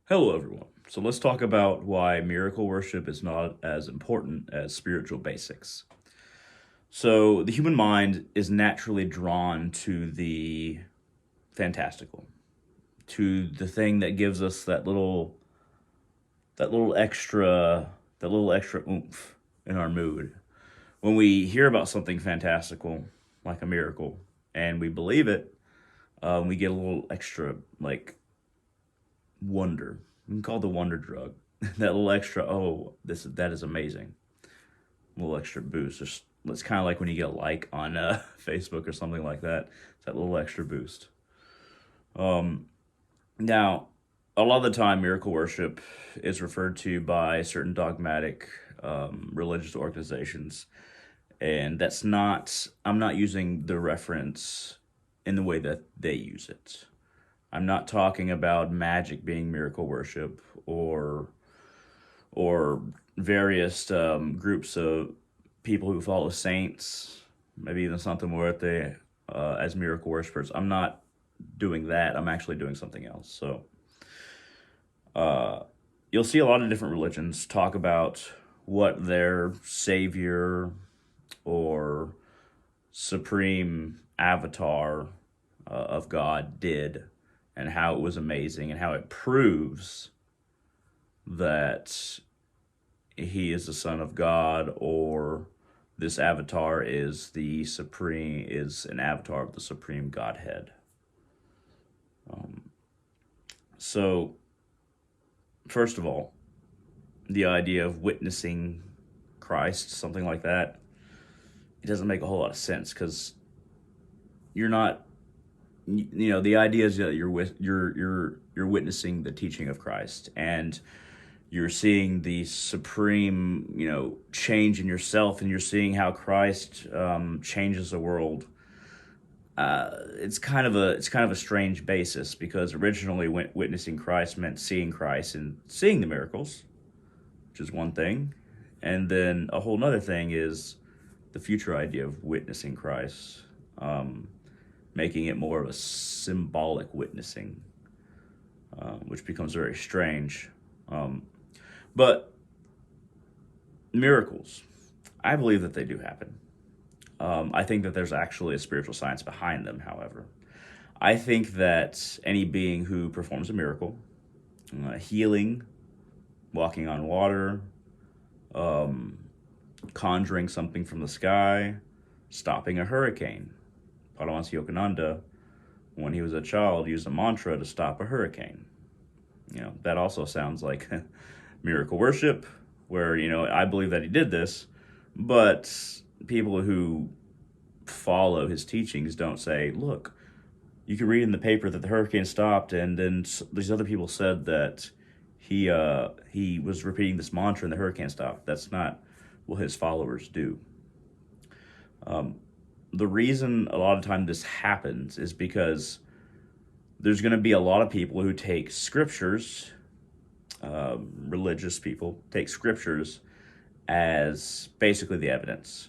Hello, everyone. So let's talk about why miracle worship is not as important as spiritual basics. So the human mind is naturally drawn to the fantastical, to the thing that gives us that little extra that little extra oomph in our mood. When we hear about something fantastical, like a miracle, and we believe it, we get a little extra wonder. We can call it the wonder drug. That little extra, oh, that is amazing. A little extra boost. Just it's kind of like when you get a like on Facebook or something like that. It's that little extra boost. Um, Now, a lot of the time, miracle worship is referred to by certain dogmatic religious organizations, and that's not. I'm not using the reference in the way that they use it. I'm not talking about magic being miracle worship or various groups of people who follow saints, maybe even Santa Muerte as miracle worshipers. I'm not doing that. I'm actually doing something else. So uh, you'll see a lot of different religions talk about what their savior or supreme avatar of God did and how it was amazing and how it proves that he is the son of God or this avatar is an avatar of the supreme Godhead. So first of all, the idea of witnessing Christ, something like that, it doesn't make a whole lot of sense because you're not, the idea is that you're witnessing the teaching of Christ and you're seeing the supreme, change in yourself, and you're seeing how Christ changes the world. It's kind of a strange basis because originally witnessing Christ meant seeing Christ and seeing the miracles, which is one thing, and then a whole nother thing is the future idea of witnessing Christ, um, making it more of a symbolic witnessing, which becomes very strange. Um, but miracles, I believe that they do happen. I think that there's actually a spiritual science behind them, however. I think that any being who performs a miracle, healing, walking on water, um, conjuring something from the sky, stopping a hurricane. Paramahansa Yogananda, when he was a child, used a mantra to stop a hurricane. That also sounds like miracle worship, where, I believe that he did this, but people who follow his teachings don't say, look, you can read in the paper that the hurricane stopped, and then these other people said that he was repeating this mantra and the hurricane stopped. That's not what his followers do. Um, the reason a lot of time this happens is because there's going to be a lot of people who take scriptures, religious people take scriptures as basically the evidence.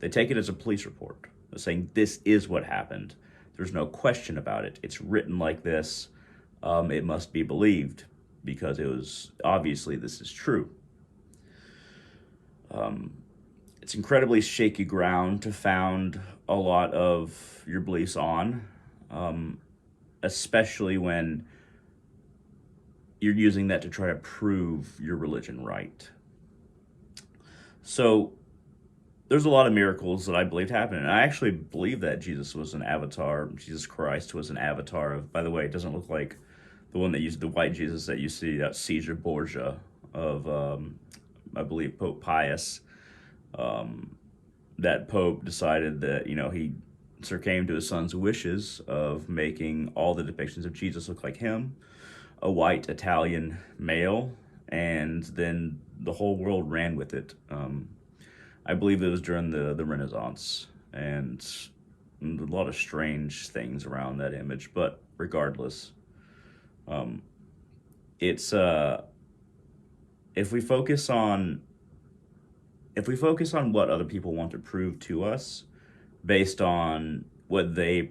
They take it as a police report. They're saying this is what happened. There's no question about it. It's written like this. It must be believed because it was obviously this is true. Um, it's incredibly shaky ground to found a lot of your beliefs on, um, especially when you're using that to try to prove your religion right. So there's a lot of miracles that I believed happened. And I actually believe that Jesus was an avatar. Jesus Christ was an avatar of, by the way, it doesn't look like the one that used the white Jesus that you see, that Caesar Borgia of, I believe, Pope Pius. Um, that Pope decided that, he succumbed to his son's wishes of making all the depictions of Jesus look like him, a white Italian male, and then the whole world ran with it. I believe it was during the Renaissance, and a lot of strange things around that image. But regardless, um, it's if we focus on if we focus on what other people want to prove to us, based on what they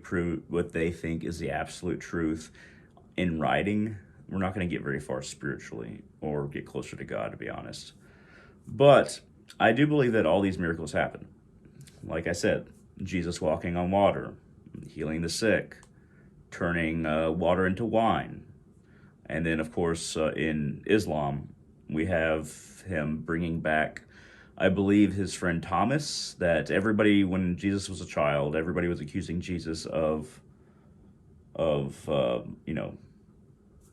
think is the absolute truth in writing we're not going to get very far spiritually or get closer to God, to be honest. But I do believe that all these miracles happen. Like I said, Jesus walking on water, healing the sick, turning water into wine. And then, of course, in Islam, we have him bringing back, I believe, his friend Thomas. That everybody, when Jesus was a child, everybody was accusing Jesus of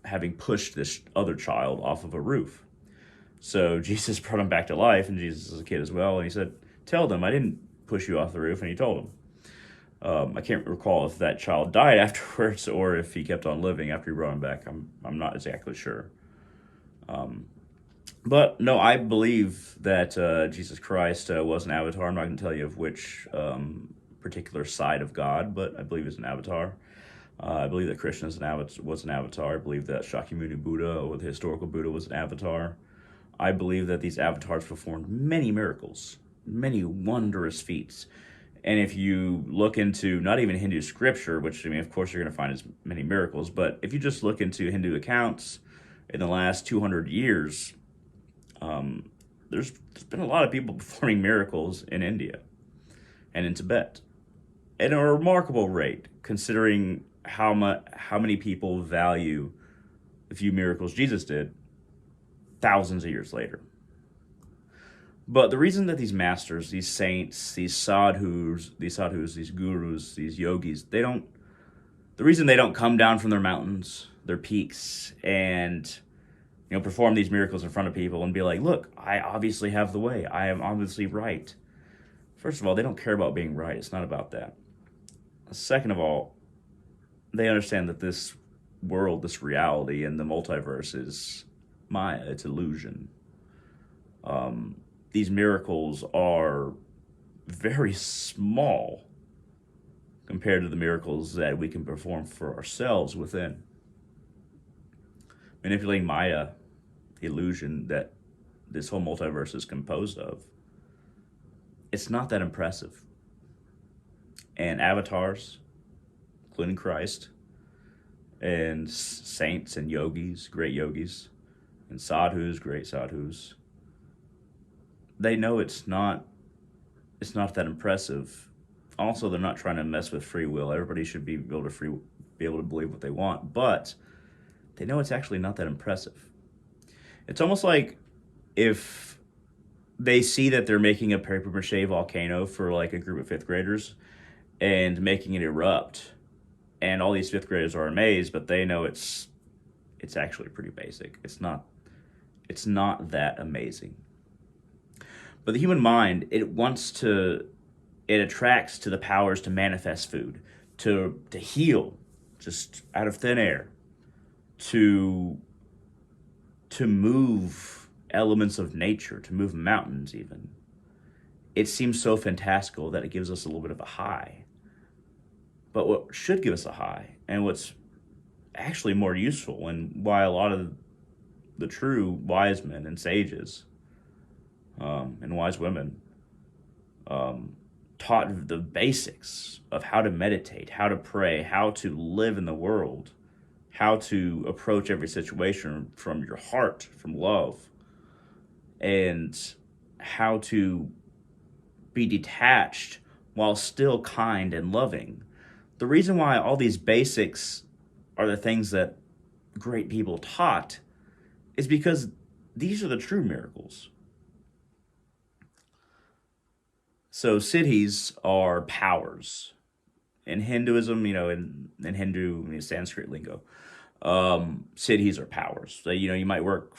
having pushed this other child off of a roof. So Jesus brought him back to life, and Jesus is a kid as well. And he said, "Tell them I didn't push you off the roof." And he told him. I can't recall if that child died afterwards or if he kept on living after he brought him back. I'm not exactly sure. But no, I believe that Jesus Christ was an avatar. I'm not going to tell you of which particular side of God, but I believe he's an avatar. I believe that Krishna was an avatar. I believe that Shakyamuni Buddha, or the historical Buddha, was an avatar. I believe that these avatars performed many miracles, many wondrous feats. And if you look into not even Hindu scripture, which, I mean, of course, you're going to find as many miracles, but if you just look into Hindu accounts in the last 200 years, there's been a lot of people performing miracles in India and in Tibet at a remarkable rate, considering how many people value the few miracles Jesus did thousands of years later. But the reason that these masters, these saints, these sadhus, these gurus, these yogis, the reason they don't come down from their mountains, their peaks, and perform these miracles in front of people and be like, "Look, I obviously have the way. I am obviously right." First of all, they don't care about being right. It's not about that. Second of all, they understand that this world, this reality, and the multiverse is Maya. It's illusion. These miracles are very small compared to the miracles that we can perform for ourselves within. Manipulating Maya, the illusion that this whole multiverse is composed of, it's not that impressive. And avatars, including Christ, and saints and yogis, great yogis, and sadhus, great sadhus, they know it's not that impressive. Also, they're not trying to mess with free will. Everybody should be able to believe what they want, but they know it's actually not that impressive. It's almost like if they see that they're making a paper mache volcano for like a group of fifth graders and making it erupt, and all these fifth graders are amazed, but they know it's actually pretty basic. It's not that amazing. But the human mind, it attracts to the powers to manifest food, to heal just out of thin air, to move elements of nature, to move mountains even. It seems so fantastical that it gives us a little bit of a high. But what should give us a high, and what's actually more useful, and why a lot of the true wise men and sages and wise women taught the basics of how to meditate, how to pray, how to live in the world, how to approach every situation from your heart, from love, and how to be detached while still kind and loving. The reason why all these basics are the things that great people taught is because these are the true miracles. So siddhis are powers. In Hinduism, in Hindu, Sanskrit lingo, siddhis are powers. So, you might work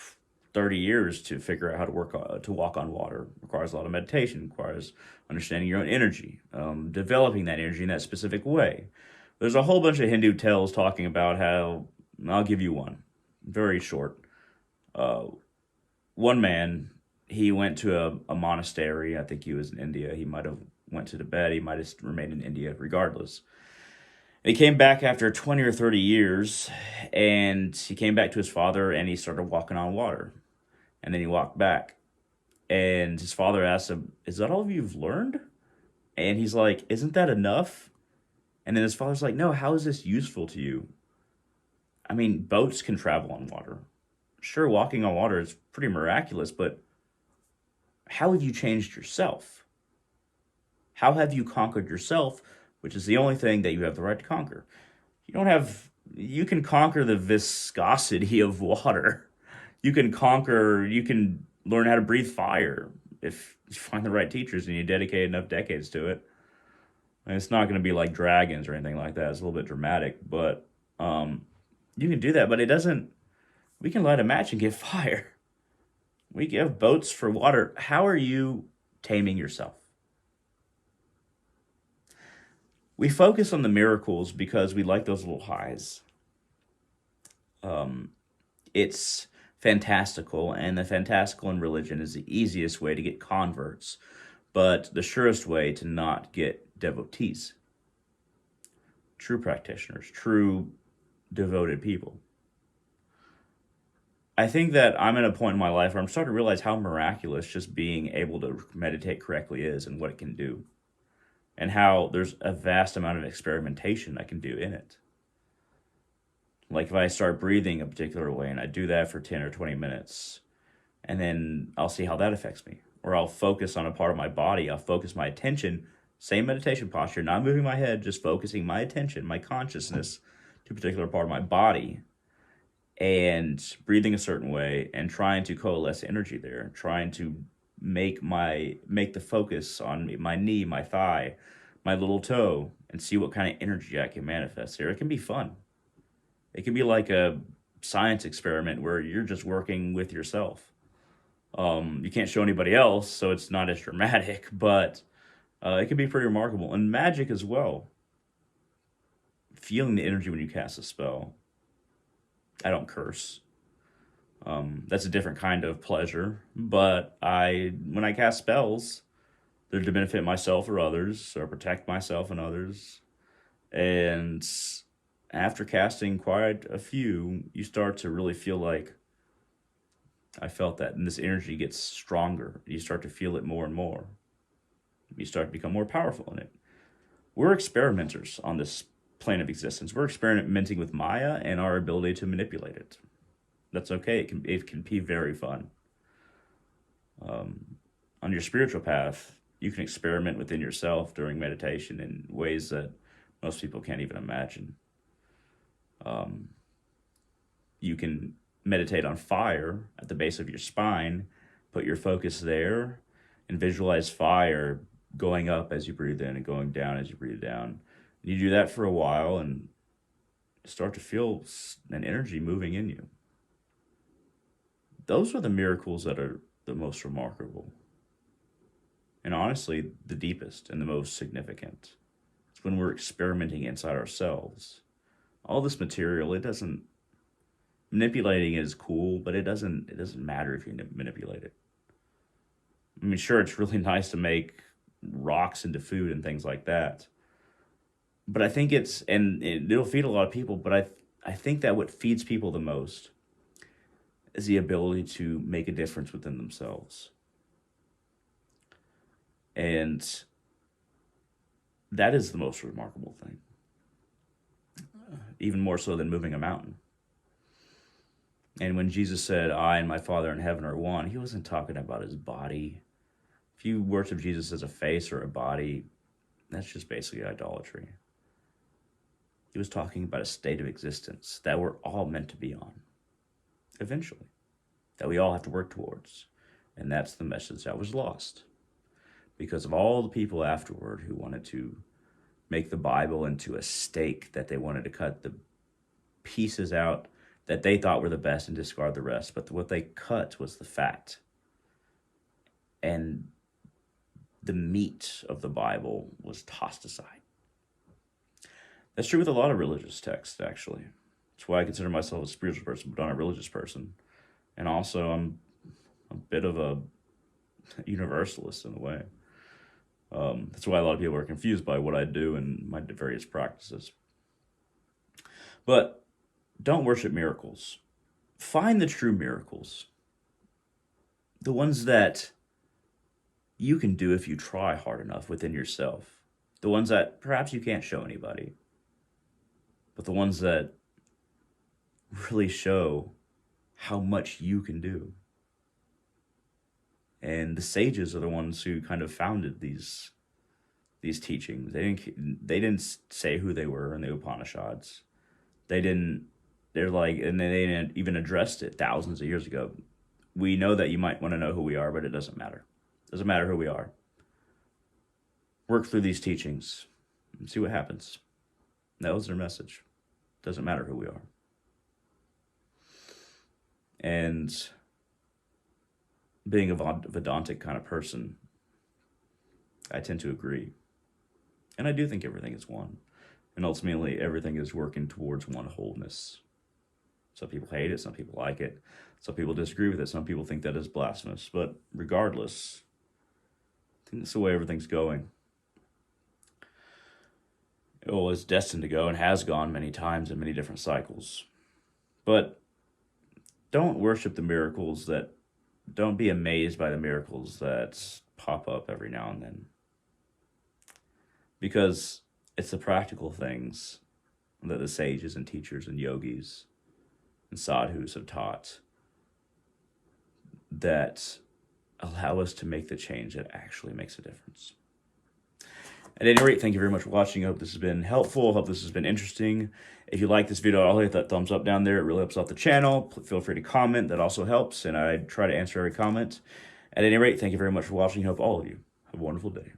30 years to figure out how to walk on water. It requires a lot of meditation, requires understanding your own energy, developing that energy in that specific way. There's a whole bunch of Hindu tales talking about how, I'll give you one, very short. One man, he went to a monastery. I think he was in India. He might have went to Tibet. He might have remained in India regardless. And he came back after 20 or 30 years, and he came back to his father, and he started walking on water. And then he walked back. And his father asked him, "Is that all you've learned?" And he's like, "Isn't that enough?" And then his father's like, "No, how is this useful to you?" I mean, boats can travel on water. Sure, walking on water is pretty miraculous, but how have you changed yourself? How have you conquered yourself, which is the only thing that you have the right to conquer? You can conquer the viscosity of water. You can learn how to breathe fire if you find the right teachers and you dedicate enough decades to it. And it's not going to be like dragons or anything like that. It's a little bit dramatic, but you can do that. But it doesn't. We can light a match and get fire. We have boats for water. How are you taming yourself? We focus on the miracles because we like those little highs. Um, it's fantastical, and the fantastical in religion is the easiest way to get converts, but the surest way to not get devotees, true practitioners, true devoted people. I think that I'm at a point in my life where I'm starting to realize how miraculous just being able to meditate correctly is and what it can do, and how there's a vast amount of experimentation I can do in it. Like if I start breathing a particular way and I do that for 10 or 20 minutes, and then I'll see how that affects me. Or I'll focus on a part of my body, I'll focus my attention, same meditation posture, not moving my head, just focusing my attention, my consciousness to a particular part of my body and breathing a certain way and trying to coalesce energy there, trying to make the focus on my knee, my thigh, my little toe, and see what kind of energy I can manifest there. It can be fun. It can be like a science experiment where you're just working with yourself. You can't show anybody else, so it's not as dramatic, but it can be pretty remarkable. And magic as well. Feeling the energy when you cast a spell. I don't curse. That's a different kind of pleasure. But when I cast spells, they're to benefit myself or others, or protect myself and others. And after casting quite a few, you start to really feel like I felt that, and this energy gets stronger. You start to feel it more and more. You start to become more powerful in it. We're experimenters on this plane of existence. We're experimenting with Maya and our ability to manipulate it. That's okay. It can be very fun. On your spiritual path, you can experiment within yourself during meditation in ways that most people can't even imagine. You can meditate on fire at the base of your spine, put your focus there, and visualize fire going up as you breathe in and going down as you breathe down. You do that for a while and start to feel an energy moving in you. Those are the miracles that are the most remarkable. And honestly, the deepest and the most significant. It's when we're experimenting inside ourselves. All this material, it doesn't, manipulating it is cool, but it doesn't matter if you manipulate it. I mean, sure, it's really nice to make rocks into food and things like that. But I think it'll feed a lot of people, but I think that what feeds people the most is the ability to make a difference within themselves. And that is the most remarkable thing. Even more so than moving a mountain. And when Jesus said, I and my Father in heaven are one, he wasn't talking about his body. If you worship Jesus as a face or a body, that's just basically idolatry. He was talking about a state of existence that we're all meant to be on, eventually, that we all have to work towards. And that's the message that was lost because of all the people afterward who wanted to make the Bible into a steak that they wanted to cut the pieces out that they thought were the best and discard the rest. But what they cut was the fat. And the meat of the Bible was tossed aside. That's true with a lot of religious texts, actually. That's why I consider myself a spiritual person, but not a religious person. And also, I'm a bit of a universalist in a way. That's why a lot of people are confused by what I do and my various practices. But don't worship miracles. Find the true miracles. The ones that you can do if you try hard enough within yourself. The ones that perhaps you can't show anybody. But the ones that really show how much you can do. And the sages are the ones who kind of founded these teachings. They didn't say who they were in the Upanishads. They didn't. They're like, and they didn't even addressed it thousands of years ago. We know that you might want to know who we are, but it doesn't matter. It doesn't matter who we are. Work through these teachings and see what happens. That was their message. Doesn't matter who we are. And being a Vedantic kind of person, I tend to agree. And I do think everything is one. And ultimately, everything is working towards one wholeness. Some people hate it, some people like it, some people disagree with it, some people think that is blasphemous. But regardless, I think that's the way everything's going. It was destined to go and has gone many times in many different cycles. But don't worship the miracles that, don't be amazed by the miracles that pop up every now and then. Because it's the practical things that the sages and teachers and yogis and sadhus have taught that allow us to make the change that actually makes a difference. At any rate, thank you very much for watching. I hope this has been helpful. I hope this has been interesting. If you like this video, I'll hit that thumbs up down there. It really helps out the channel. Feel free to comment. That also helps, and I try to answer every comment. At any rate, thank you very much for watching. I hope all of you have a wonderful day.